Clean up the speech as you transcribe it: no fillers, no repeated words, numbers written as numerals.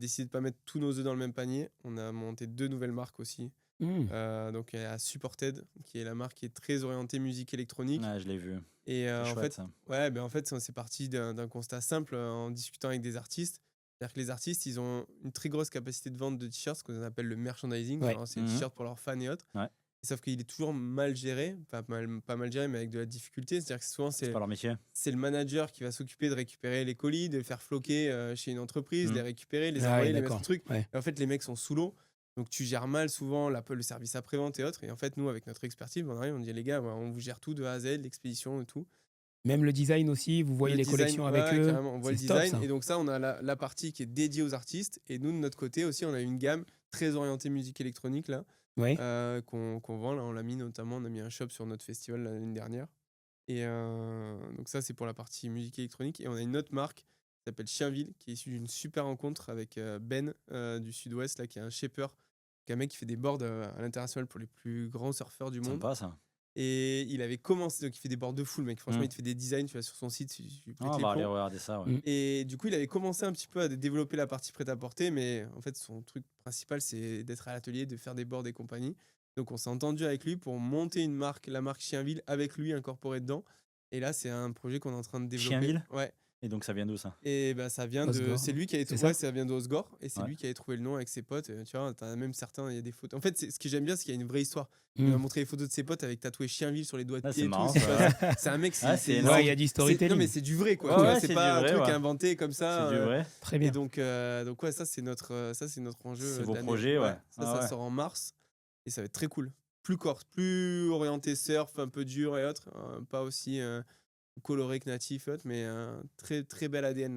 décidé de pas mettre tous nos œufs dans le même panier. On a monté 2 nouvelles marques aussi. Mmh. Donc il y a Supported, qui est la marque qui est très orientée musique électronique Ouais, je l'ai vu. et C'est en chouette fait ça. ouais, ben, en fait, c'est parti d'un constat simple, en discutant avec des artistes. C'est-à-dire que les artistes, ils ont une très grosse capacité de vente de t-shirts, ce qu'on appelle le merchandising. Ouais. Genre, c'est les Mmh. t-shirts pour leurs fans et autres. Ouais. Sauf qu'il est toujours mal géré, enfin pas mal géré, mais avec de la difficulté. C'est-à-dire que souvent, C'est pas leur métier. c'est le manager qui va s'occuper de récupérer les colis, de les faire floquer chez une entreprise, Mmh. les récupérer, les Ah envoyer, ouais, les mettre au d'accord. truc. Ouais. Et en fait, les mecs sont sous l'eau. Donc, tu gères mal souvent le service après-vente et autres. Et en fait, nous, avec notre expertise, on arrive, on dit les gars, on vous gère tout de A à Z, l'expédition et tout. Même le design aussi, vous voyez Le les design, collections ouais, avec ouais, eux. carrément, on voit le C'est top design. ça. Et donc, ça, on a la partie qui est dédiée aux artistes. Et nous, de notre côté aussi, on a une gamme très orientée musique électronique là, Ouais. qu'on vend. Là, on l'a mis notamment, on a mis un shop sur notre festival l'année dernière. Et donc ça, c'est pour la partie musique électronique. Et on a une autre marque qui s'appelle Chienville, qui est issue d'une super rencontre avec Ben du Sud-Ouest, là, qui est un shaper, qui est un mec qui fait des boards à l'international pour les plus grands surfeurs du monde. Sympa ça. Et il avait commencé, donc il fait des boards de fou, le mec. Franchement, Mm. il te fait des designs, tu vas sur son site, tu pètes On les va aller plombs. regarder ça, ouais. Mm. Et du coup, il avait commencé un petit peu à développer la partie prêt-à-porter, mais en fait, son truc principal, c'est d'être à l'atelier, de faire des boards et compagnie. Donc, on s'est entendu avec lui pour monter une marque, la marque Chienville, avec lui incorporé dedans. Et là, c'est un projet qu'on est en train de développer. Chienville. Ouais. Et donc ça vient d'où ça? Et bah, ça vient de. Osgore. C'est lui qui avait C'est trouvé. ça Ça vient d'Osgore. Et c'est Ouais. lui qui avait trouvé le nom avec ses potes. Tu vois, t'as même certains, il y a des photos. En fait, ce que j'aime bien, c'est qu'il y a une vraie histoire. Il Mm. m'a montré les photos de ses potes avec tatoué Chienville sur les doigts de Ah, pied c'est et tout. marrant, C'est ça. c'est un mec, Ah, c'est énorme. Ouais, il y a du non, storytelling. mais c'est du vrai, quoi. Ouais, Tu vois, ouais, c'est c'est pas du un vrai, truc ouais. inventé comme ça. C'est du vrai. Très Et bien. donc ouais, ça, c'est notre enjeu. C'est vos d'année. projets, ouais. Ça, Ah ça ouais. sort en mars. Et ça va être très cool. Plus corse, plus orienté surf, un peu dur et autres. Pas aussi coloré que natif, et autres, mais très, très bel ADN.